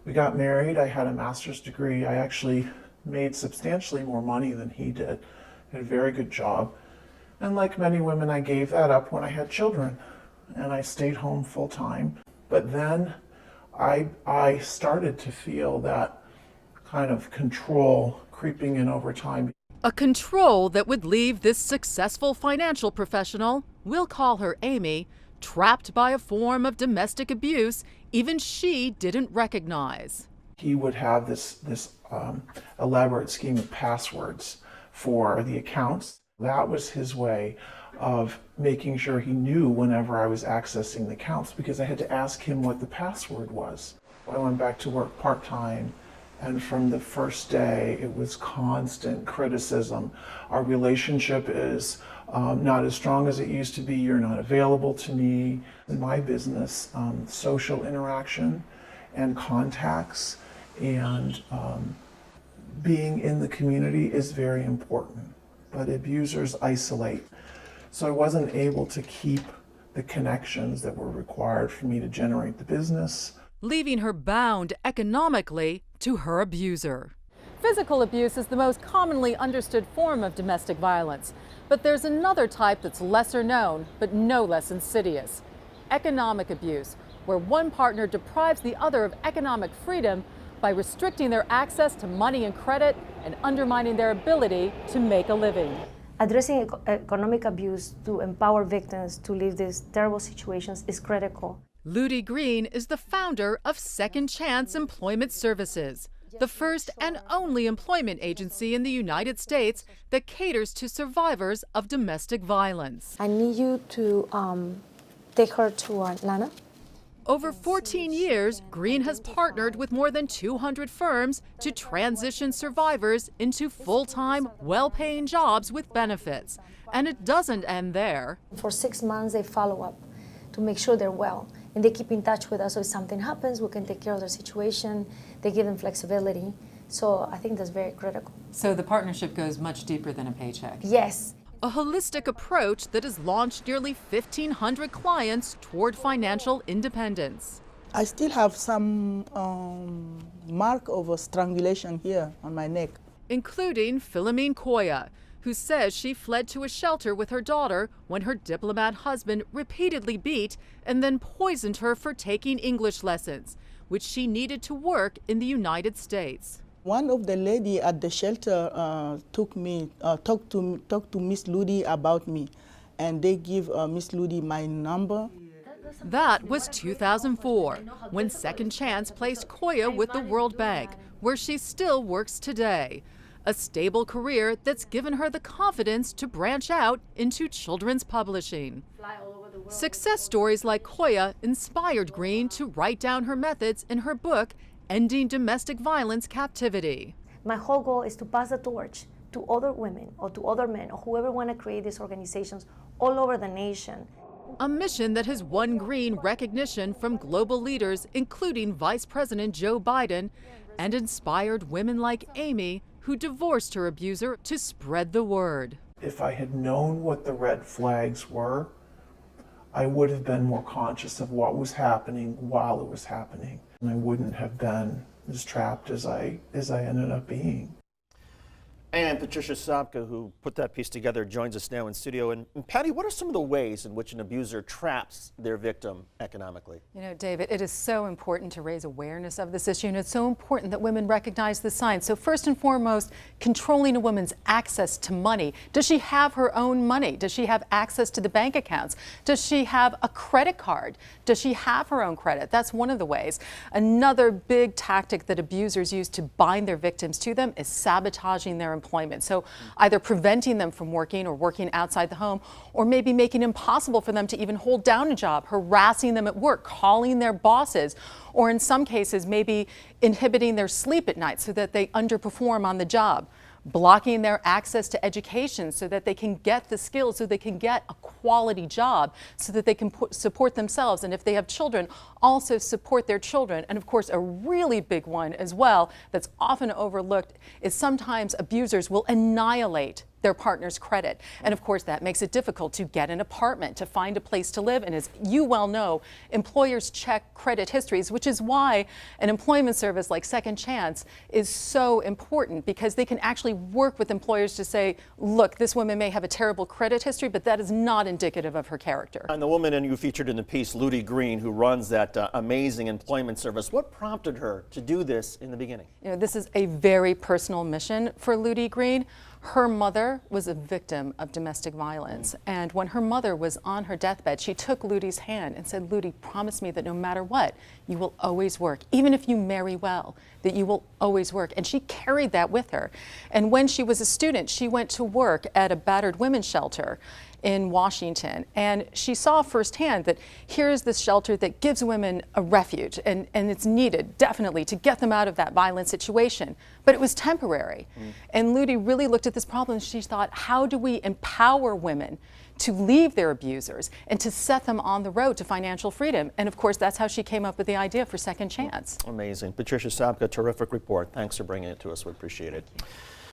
We got married. I had a master's degree. I actually made substantially more money than he did. I had a very good job. And like many women, I gave that up when I had children, and I stayed home full time. But then I started to feel that kind of control creeping in over time. A control that would leave this successful financial professional, we'll call her Amy, trapped by a form of domestic abuse even she didn't recognize. He would have this elaborate scheme of passwords for the accounts. That was his way of making sure he knew whenever I was accessing the accounts, because I had to ask him what the password was. I went back to work part-time, and from the first day it was constant criticism. Our relationship is not as strong as it used to be. You're not available to me. In my business, social interaction and contacts and being in the community is very important, but abusers isolate. So I wasn't able to keep the connections that were required for me to generate the business, leaving her bound economically to her abuser. Physical abuse is the most commonly understood form of domestic violence, but there's another type that's lesser known, but no less insidious: economic abuse, where one partner deprives the other of economic freedom by restricting their access to money and credit and undermining their ability to make a living. Addressing economic abuse to empower victims to leave these terrible situations is critical. Ludi Green is the founder of Second Chance Employment Services, the first and only employment agency in the United States that caters to survivors of domestic violence. I need you to take her to Atlanta. Over 14 years, Green has partnered with more than 200 firms to transition survivors into full-time, well-paying jobs with benefits. And it doesn't end there. For 6 months, they follow up to make sure they're well. And they keep in touch with us, so if something happens, we can take care of their situation. They give them flexibility. So I think that's very critical. So the partnership goes much deeper than a paycheck. Yes. A holistic approach that has launched nearly 1,500 clients toward financial independence. I still have some mark of a strangulation here on my neck. Including Philomene Koya, who says she fled to a shelter with her daughter when her diplomat husband repeatedly beat and then poisoned her for taking English lessons, which she needed to work in the United States. One of the lady at the shelter talked to Miss Ludi about me, and they give Miss Ludi my number. That was 2004, when Second Chance placed Koya with the World Bank, where she still works today. A stable career that's given her the confidence to branch out into children's publishing. Success stories like Koya inspired Green to write down her methods in her book, Ending Domestic Violence Captivity. My whole goal is to pass the torch to other women or to other men or whoever want to create these organizations all over the nation. A mission that has won Green recognition from global leaders, including Vice President Joe Biden, and inspired women like Amy, who divorced her abuser, to spread the word. If I had known what the red flags were, I would have been more conscious of what was happening while it was happening. And I wouldn't have been as trapped as I ended up being. And Patricia Sabga, who put that piece together, joins us now in studio. And Patty, what are some of the ways in which an abuser traps their victim economically? You know, David, it is so important to raise awareness of this issue, and it's so important that women recognize the signs. So first and foremost, controlling a woman's access to money. Does she have her own money? Does she have access to the bank accounts? Does she have a credit card? Does she have her own credit? That's one of the ways. Another big tactic that abusers use to bind their victims to them is sabotaging their employment. So either preventing them from working or working outside the home, or maybe making it impossible for them to even hold down a job, harassing them at work, calling their bosses, or in some cases maybe inhibiting their sleep at night so that they underperform on the job, blocking their access to education so that they can get the skills, so they can get a quality job, so that they can support themselves, and if they have children, also support their children. And of course, a really big one as well that's often overlooked is sometimes abusers will annihilate their partner's credit. And of course, that makes it difficult to get an apartment, to find a place to live. And as you well know, employers check credit histories, which is why an employment service like Second Chance is so important, because they can actually work with employers to say, look, this woman may have a terrible credit history, but that is not indicative of her character. And the woman you featured in the piece, Ludi Green, who runs that amazing employment service, what prompted her to do this in the beginning? You know, this is a very personal mission for Ludi Green. Her mother was a victim of domestic violence, and when her mother was on her deathbed, she took Ludi's hand and said, Ludi, promise me that no matter what, you will always work, even if you marry well, that you will always work. And she carried that with her. And when she was a student, she went to work at a battered women's shelter in Washington, and she saw firsthand that here's this shelter that gives women a refuge, and it's needed definitely to get them out of that violent situation, but it was temporary. And Ludi really looked at this problem and she thought, how do we empower women to leave their abusers and to set them on the road to financial freedom? And of course, that's how she came up with the idea for Second Chance. Amazing. Patricia Sabga, terrific report. Thanks for bringing it to us. We appreciate it.